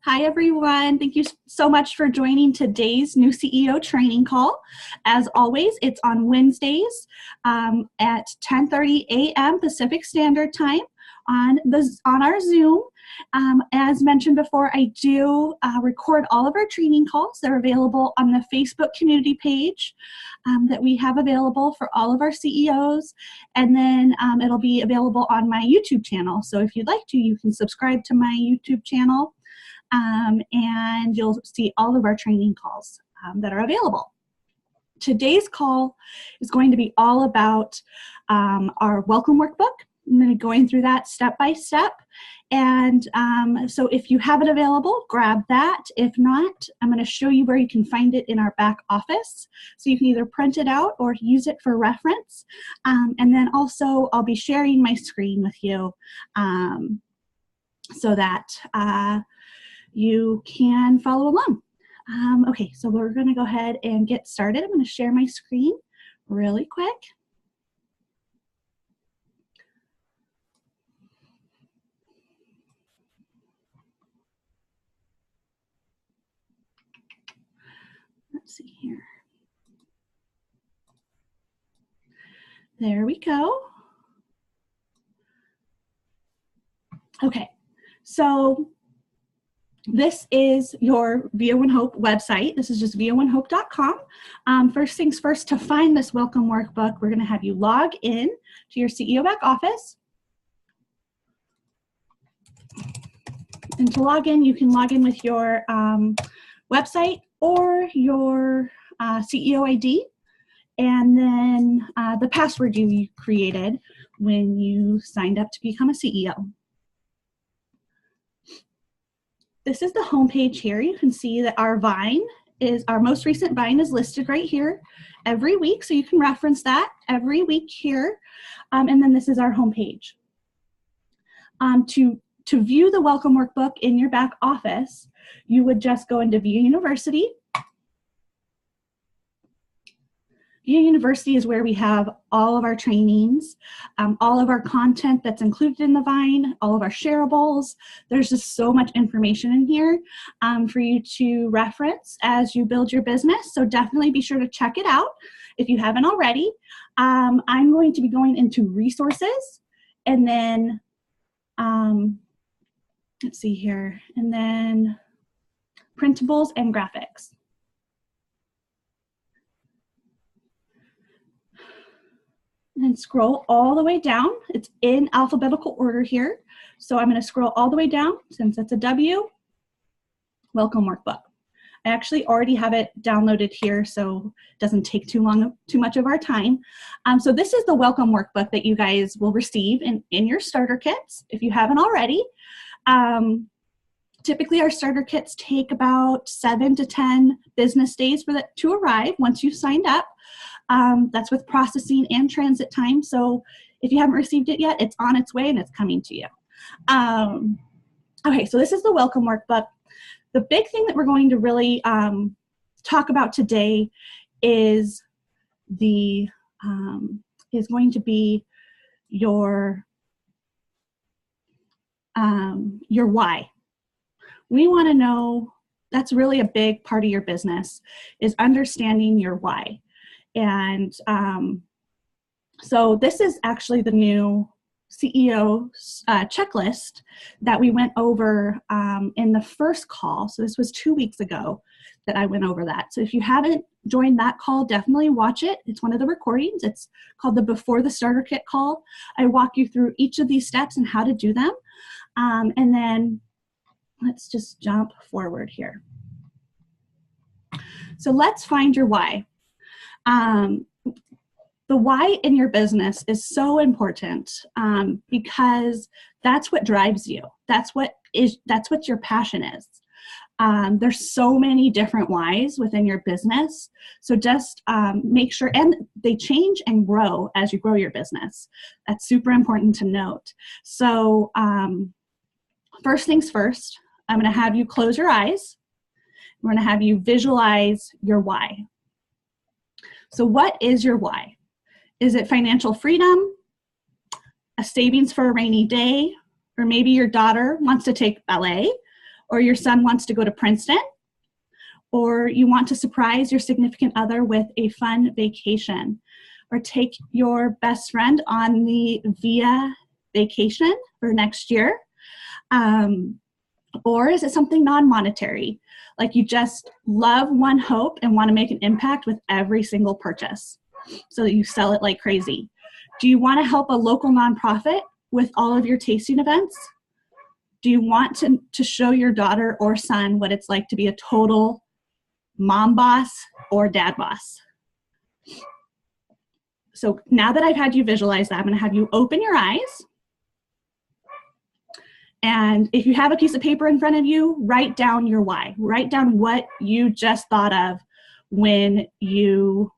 Hi, everyone. Thank you so much for joining today's new CEO training call. As always, it's on Wednesdays at 10:30 a.m. Pacific Standard Time on our Zoom. As mentioned before, I do record all of our training calls. They're available on the Facebook community page that we have available for all of our CEOs. And then it'll be available on my YouTube channel. So if you'd like to, you can subscribe to my YouTube channel. And you'll see all of our training calls that are available. Today's call is going to be all about our welcome workbook. I'm going to be going through that step by step. And so if you have it available, grab that. If not, I'm going to show you where you can find it in our back office. So you can either print it out or use it for reference. And then also I'll be sharing my screen with you so that you can follow along. Okay, so we're going to go ahead and get started. I'm going to share my screen really quick. Let's see here. There we go. Okay, so this is your VO1 Hope website. This is just vo1hope.com. First things first, to find this welcome workbook, we're going to have you log in to your CEO back office. And to log in, you can log in with your website or your CEO ID, and then the password you created when you signed up to become a CEO. This is the home page here. You can see that our most recent Vine is listed right here every week, so you can reference that every week here. And then this is our home page. To view the welcome workbook in your back office, you would just go into View University. View University is where we have all of our trainings, all of our content that's included in the Vine, all of our shareables. There's just so much information in here for you to reference as you build your business. So definitely be sure to check it out if you haven't already. I'm going to be going into resources and then, let's see here, and then printables and graphics. And scroll all the way down. It's in alphabetical order here. So I'm going to scroll all the way down since it's a W. Welcome workbook. I actually already have it downloaded here, so it doesn't take too much of our time. So this is the welcome workbook that you guys will receive in your starter kits if you haven't already. Typically our starter kits take about 7 to 10 business days for that to arrive once you've signed up. That's with processing and transit time. So if you haven't received it yet, it's on its way and it's coming to you. Okay, so this is the welcome workbook. The big thing that we're going to really talk about today is going to be your why. We want to know, that's really a big part of your business, is understanding your why. And so this is actually the new CEO checklist that we went over in the first call. So this was 2 weeks ago that I went over that. So if you haven't joined that call, definitely watch it. It's one of the recordings. It's called the Before the Starter Kit call. I walk you through each of these steps and how to do them. And then let's just jump forward here. So let's find your why. The why in your business is so important because that's what drives you. That's what your passion is. There's so many different whys within your business. So just make sure, and they change and grow as you grow your business. That's super important to note. So first things first, I'm going to have you close your eyes. We're going to have you visualize your why. So what is your why? Is it financial freedom, a savings for a rainy day, or maybe your daughter wants to take ballet, or your son wants to go to Princeton, or you want to surprise your significant other with a fun vacation, or take your best friend on the VIA vacation for next year. Or is it something non-monetary? Like you just love One Hope and want to make an impact with every single purchase so that you sell it like crazy. Do you want to help a local nonprofit with all of your tasting events? Do you want to show your daughter or son what it's like to be a total mom boss or dad boss? So now that I've had you visualize that, I'm going to have you open your eyes. And if you have a piece of paper in front of you, write down your why. Write down what you just thought of when you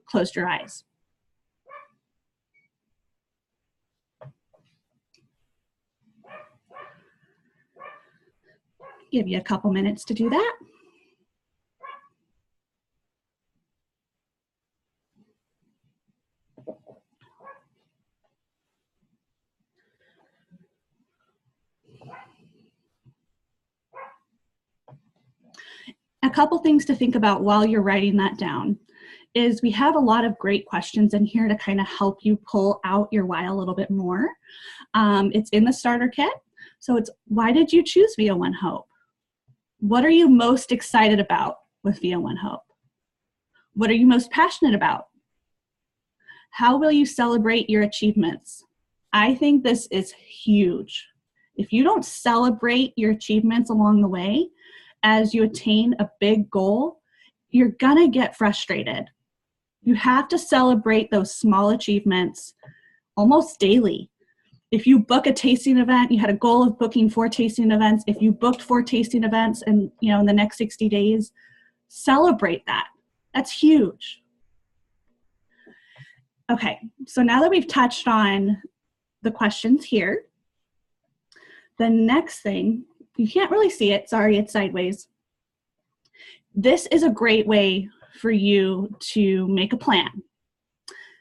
closed your eyes. Give you a couple minutes to do that. A couple things to think about while you're writing that down is we have a lot of great questions in here to kind of help you pull out your why a little bit more. It's in the starter kit. So it's, why did you choose VIA One Hope? What are you most excited about with VIA One Hope? What are you most passionate about? How will you celebrate your achievements? I think this is huge. If you don't celebrate your achievements along the way, as you attain a big goal, you're gonna get frustrated. You have to celebrate those small achievements almost daily. If you book a tasting event, you had a goal of booking 4 tasting events. If you booked 4 tasting events and in the next 60 days, celebrate that. That's huge. Okay, so now that we've touched on the questions here, the next thing, you can't really see it, sorry, it's sideways. This is a great way for you to make a plan.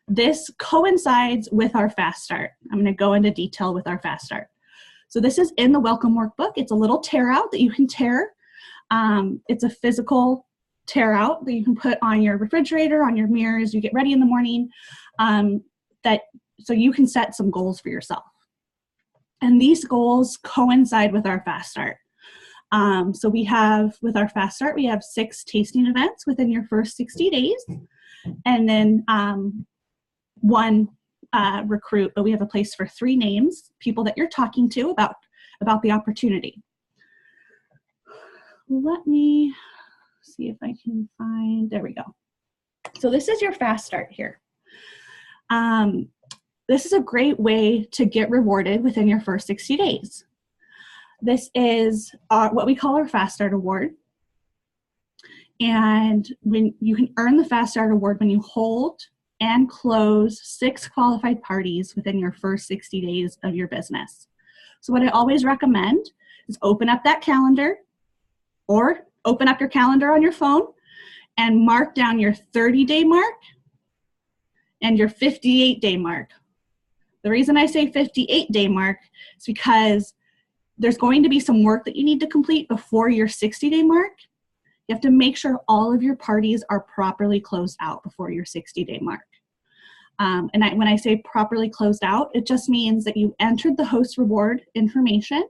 This coincides with our Fast Start. I'm gonna go into detail with our Fast Start. So this is in the Welcome Workbook. It's a little tear out that you can tear. It's a physical tear out that you can put on your refrigerator, on your mirror as you get ready in the morning, so you can set some goals for yourself. And these goals coincide with our Fast Start. So we have, with our Fast Start, we have 6 tasting events within your first 60 days. And then 1 recruit, but we have a place for 3 names, people that you're talking to about the opportunity. Let me see if I can find, there we go. So this is your Fast Start here. This is a great way to get rewarded within your first 60 days. This is what we call our Fast Start Award. And when you can earn the Fast Start Award when you hold and close 6 qualified parties within your first 60 days of your business. So what I always recommend is open up that calendar or open up your calendar on your phone and mark down your 30-day mark and your 58-day mark. The reason I say 58-day mark is because there's going to be some work that you need to complete before your 60-day mark. You have to make sure all of your parties are properly closed out before your 60-day mark. When I say properly closed out, it just means that you entered the host reward information,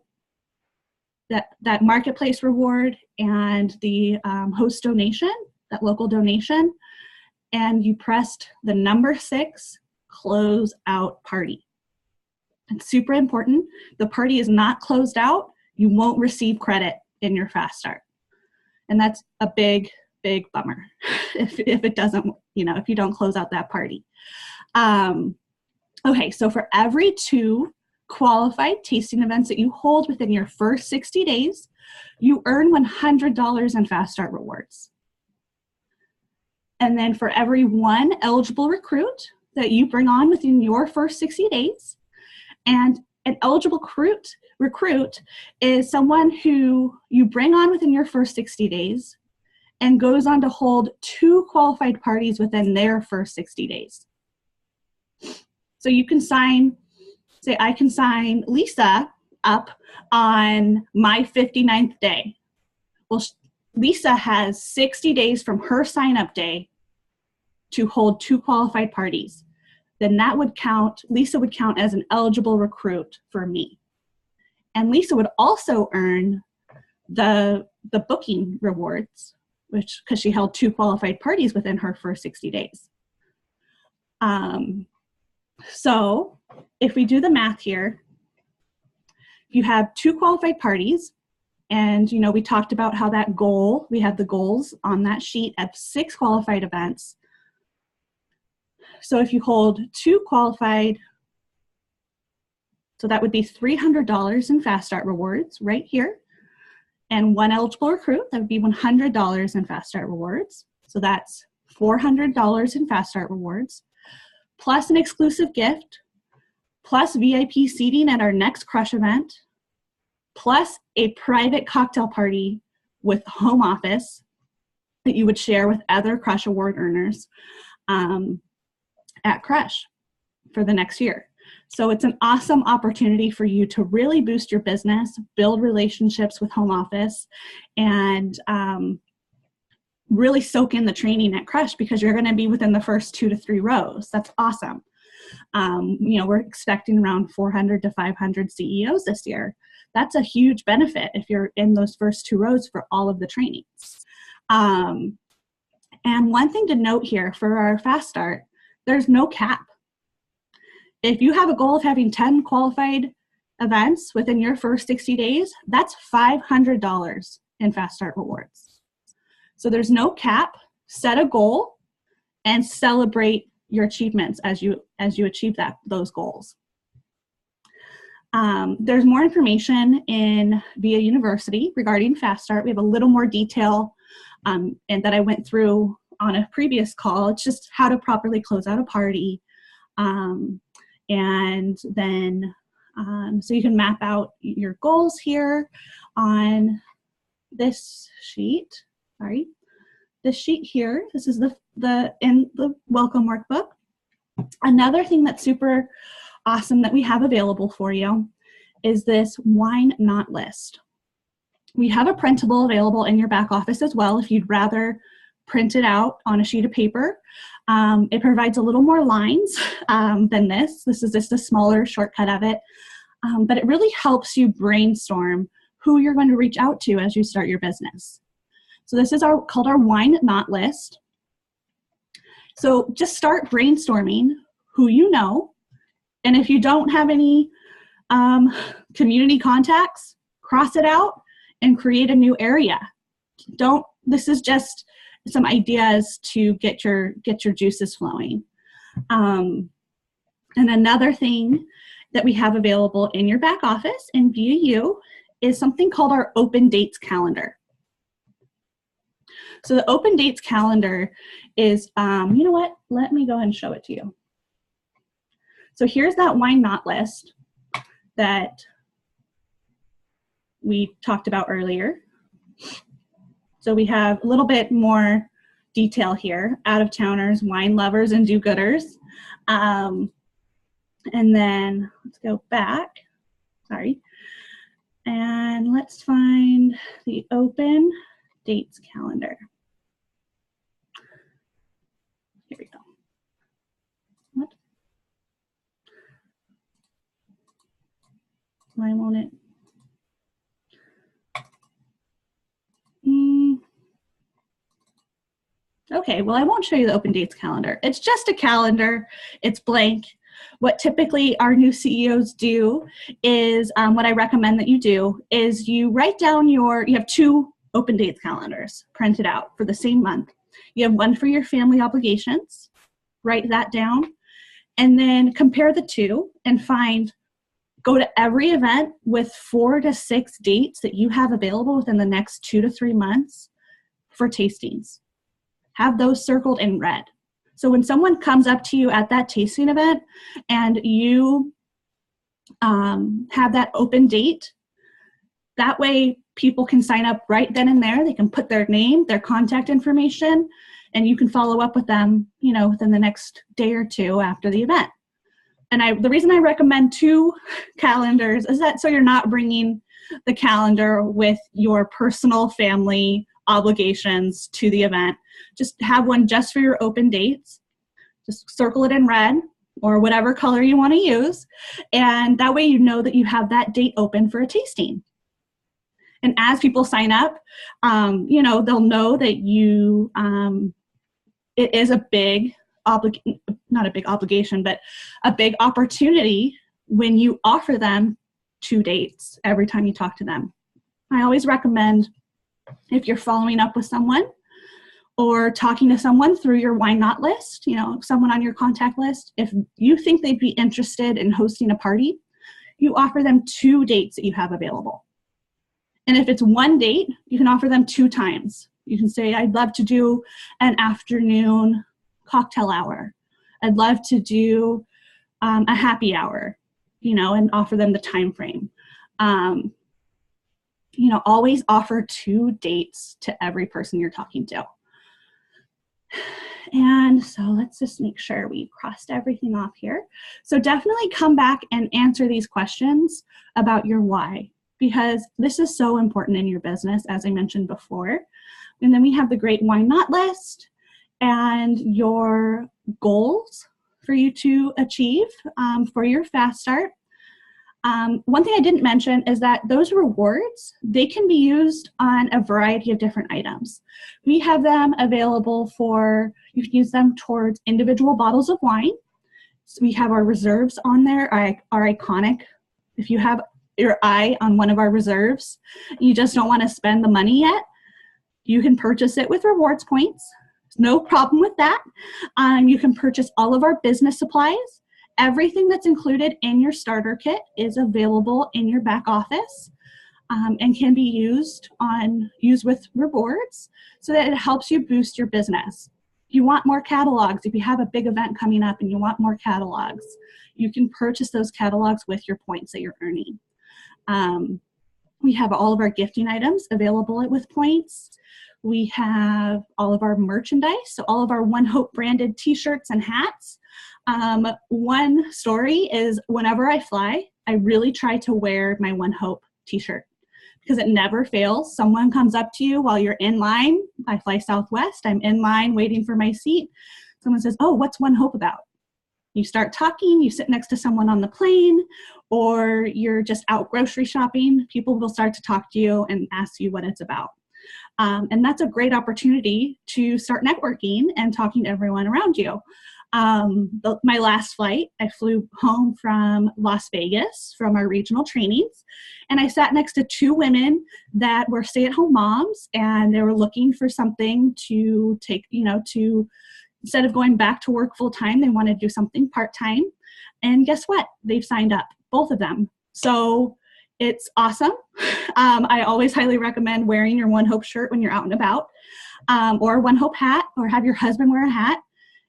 that marketplace reward and the host donation, that local donation, and you pressed the number 6 close out party. It's super important. The party is not closed out. You won't receive credit in your Fast Start. And that's a big, big bummer if it doesn't, if you don't close out that party. Okay, so for every 2 qualified tasting events that you hold within your first 60 days, you earn $100 in Fast Start rewards. And then for every 1 eligible recruit that you bring on within your first 60 days, and an eligible recruit is someone who you bring on within your first 60 days and goes on to hold 2 qualified parties within their first 60 days. So you can sign, say I can sign Lisa up on my 59th day. Well, Lisa has 60 days from her sign-up day to hold 2 qualified parties. Then that would count, Lisa would count as an eligible recruit for me. And Lisa would also earn the booking rewards, which, because she held 2 qualified parties within her first 60 days. So if we do the math here, you have 2 qualified parties, and you know, we talked about how that goal, we have the goals on that sheet of 6 qualified events. So if you hold 2 qualified, so that would be $300 in Fast Start rewards right here, and 1 eligible recruit, that would be $100 in Fast Start rewards. So that's $400 in Fast Start rewards, plus an exclusive gift, plus VIP seating at our next Crush event, plus a private cocktail party with home office that you would share with other Crush Award earners at Crush for the next year. So it's an awesome opportunity for you to really boost your business, build relationships with home office, and really soak in the training at Crush, because you're going to be within the first 2 to 3 rows. That's awesome. You know, we're expecting around 400 to 500 CEOs this year. That's a huge benefit if you're in those first 2 rows for all of the trainings. And one thing to note here for our Fast Start, there's no cap. If you have a goal of having 10 qualified events within your first 60 days, that's $500 in Fast Start rewards. So there's no cap. Set a goal and celebrate your achievements as you achieve those goals. There's more information in VIA University regarding Fast Start. We have a little more detail and that I went through on a previous call. It's just how to properly close out a party. And then, so you can map out your goals here on this sheet. Sorry, this sheet here. This is in the welcome workbook. Another thing that's super awesome that we have available for you is this wine not list. We have a printable available in your back office as well if you'd rather print it out on a sheet of paper. It provides a little more lines than this. This is just a smaller shortcut of it, but it really helps you brainstorm who you're going to reach out to as you start your business. So this is called our wine not list. So just start brainstorming who you know, and if you don't have any community contacts, cross it out and create a new area. This is just some ideas to get your juices flowing. And another thing that we have available in your back office in VIU is something called our open dates calendar. So the open dates calendar is, you know what, let me go ahead and show it to you. So here's that wine not list that we talked about earlier. So we have a little bit more detail here: out-of-towners, wine lovers, and do-gooders. And then let's go back, sorry. And let's find the open dates calendar. Here we go. What? Why won't it? Okay, well, I won't show you the open dates calendar. It's just a calendar. It's blank. What typically our new CEOs do is, what I recommend that you do is you write down you have 2 open dates calendars printed out for the same month. You have one for your family obligations, write that down, and then compare the 2 and go to every event with 4 to 6 dates that you have available within the next 2 to 3 months for tastings. Have those circled in red. So when someone comes up to you at that tasting event and you have that open date, that way people can sign up right then and there. They can put their name, their contact information, and you can follow up with them, you know, within the next day or 2 after the event. And the reason I recommend 2 calendars is that so you're not bringing the calendar with your personal family obligations to the event. Just have one just for your open dates. Just circle it in red or whatever color you want to use. And that way you know that you have that date open for a tasting. And as people sign up, you know, they'll know that you, it is a big not a big obligation, but a big opportunity when you offer them 2 dates every time you talk to them. I always recommend, if you're following up with someone or talking to someone through your why not list, you know, someone on your contact list, if you think they'd be interested in hosting a party, you offer them 2 dates that you have available. And if it's 1 date, you can offer them 2 times. You can say, I'd love to do an afternoon cocktail hour. I'd love to do a happy hour, you know, and offer them the time frame. You know, always offer 2 dates to every person you're talking to. And so let's just make sure we crossed everything off here. So definitely come back and answer these questions about your why, because this is so important in your business, as I mentioned before. And then we have the great why not list and your goals for you to achieve for your fast start. One thing I didn't mention is that those rewards, they can be used on a variety of different items. We have them available for, you can use them towards individual bottles of wine. So we have our reserves on there, are iconic. If you have your eye on one of our reserves, you just don't want to spend the money yet, you can purchase it with rewards points. No problem with that. You can purchase all of our business supplies. Everything that's included in your starter kit is available in your back office and can be used with rewards so that it helps you boost your business. If you want more catalogs, if you have a big event coming up and you want more catalogs, you can purchase those catalogs with your points that you're earning. We have all of our gifting items available with points. We have all of our merchandise, so all of our One Hope branded t-shirts and hats. One story is whenever I fly, I really try to wear my One Hope t-shirt because it never fails. Someone comes up to you while you're in line. I fly Southwest. I'm in line waiting for my seat. Someone says, oh, what's One Hope about? You start talking, you sit next to someone on the plane, or you're just out grocery shopping. People will start to talk to you and ask you what it's about. And that's a great opportunity to start networking and talking to everyone around you. My last flight, I flew home from Las Vegas from our regional trainings, and I sat next to 2 women that were stay-at-home moms, and they were looking for something to take, you know, to, instead of going back to work full-time, they wanted to do something part-time. And guess what? They've signed up, both of them. So it's awesome. I always highly recommend wearing your One Hope shirt when you're out and about, or One Hope hat, or have your husband wear a hat,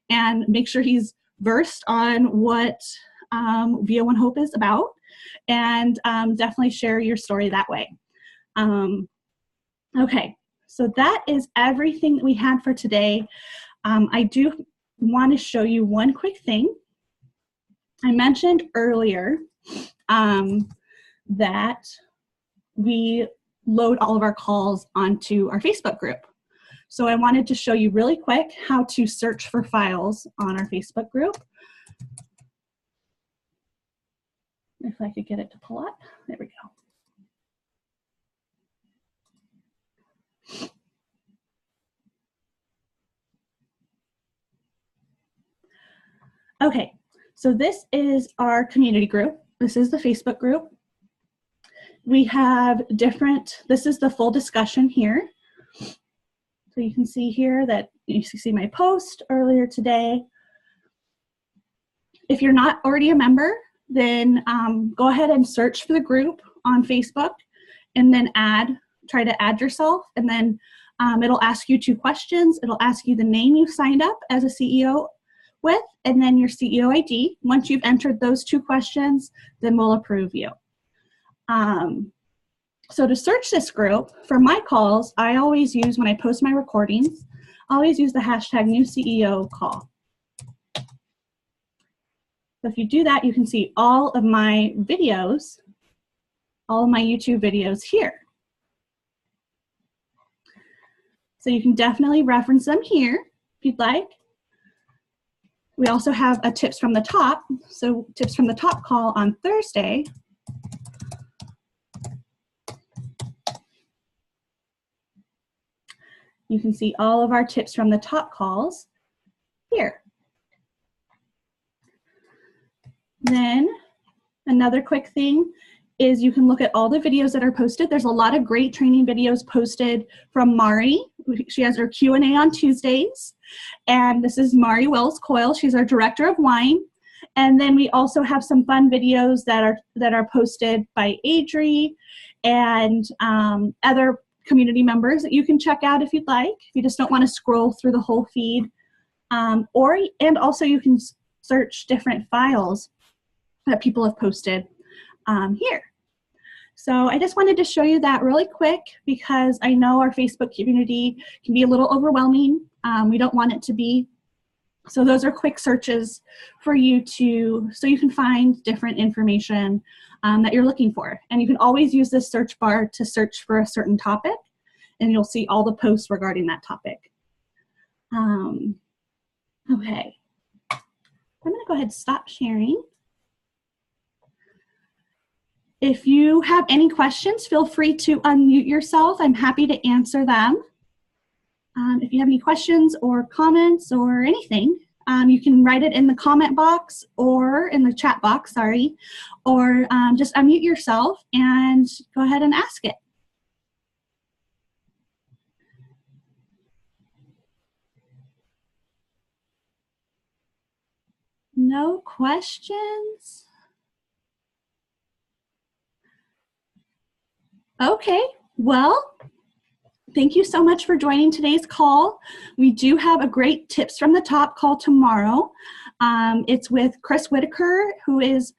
and make sure he's versed on what Via One Hope is about, and definitely share your story that way. Okay, so that is everything that we had for today. I do want to show you one quick thing. I mentioned earlier that we load all of our calls onto our Facebook group. So I wanted to show you really quick how to search for files on our Facebook group. If I could get it to pull up, there we go. Okay, so this is our community group. This is the Facebook group. We have different, this is the full discussion here. So you can see here that you see my post earlier today. If you're not already a member, then go ahead and search for the group on Facebook and then try to add yourself. And then it'll ask you 2 questions. It'll ask you the name you signed up as a CEO with, and then your CEO ID. Once you've entered those 2 questions, then we'll approve you. So to search this group, for my calls, I always use, when I post my recordings, I always use the hashtag new CEO call. So if you do that, you can see all of my videos, all of my YouTube videos here. So you can definitely reference them here if you'd like. We also have a tips from the top. So tips from the top call on Thursday. You can see all of our tips from the top calls here. Then another quick thing is you can look at all the videos that are posted. There's a lot of great training videos posted from Mari. She has her Q&A on Tuesdays. And this is Mari Wells Coyle. She's our director of wine. And then we also have some fun videos that are posted by Adri and other community members that you can check out if you'd like, if you just don't want to scroll through the whole feed. And also you can search different files that people have posted here. So I just wanted to show you that really quick because I know our Facebook community can be a little overwhelming. We don't want it to be. So those are quick searches for you so you can find different information that you're looking for. And you can always use this search bar to search for a certain topic, and you'll see all the posts regarding that topic. Okay, I'm gonna go ahead and stop sharing. If you have any questions, feel free to unmute yourself. I'm happy to answer them. If you have any questions or comments or anything, you can write it in the comment box or in the chat box, sorry, or just unmute yourself and go ahead and ask it. No questions? Okay, well, thank you so much for joining today's call. We do have a great tips from the top call tomorrow. It's with Chris Whitaker, who is,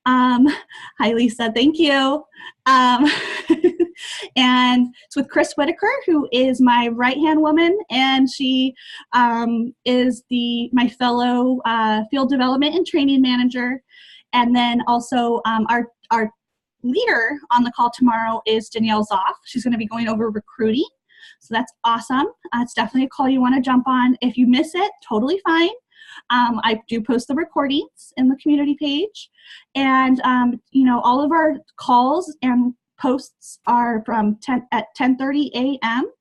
hi Lisa, thank you. And it's with Chris Whitaker, who is my right-hand woman, and she is my fellow field development and training manager. And then also our leader on the call tomorrow is Danielle Zoff. She's going to be going over recruiting. So that's awesome. It's definitely a call you want to jump on. If you miss it, totally fine. I do post the recordings in the community page. And, you know, all of our calls and posts are from 10:30 a.m.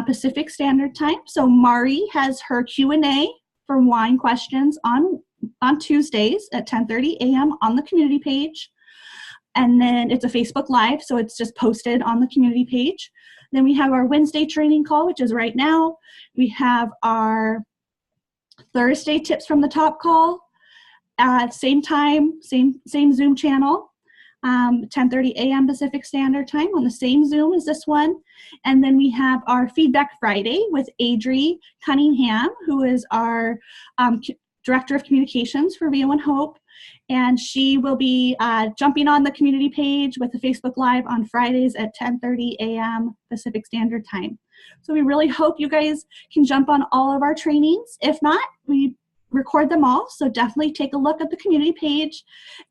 Pacific Standard Time. So Mari has her Q&A for wine questions on Tuesdays at 10:30 a.m. on the community page. And then it's a Facebook Live, so it's just posted on the community page. Then we have our Wednesday training call, which is right now. We have our Thursday tips from the top call, same time, same Zoom channel, 10:30 a.m. Pacific Standard Time on the same Zoom as this one. And then we have our Feedback Friday with Adri Cunningham, who is our Director of Communications for VO1 Hope. And she will be jumping on the community page with the Facebook Live on Fridays at 10:30 a.m. Pacific Standard Time. So we really hope you guys can jump on all of our trainings. If not, we record them all, so definitely take a look at the community page.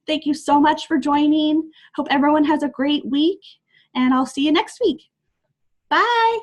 Thank you so much for joining. Hope everyone has a great week, and I'll see you next week. Bye.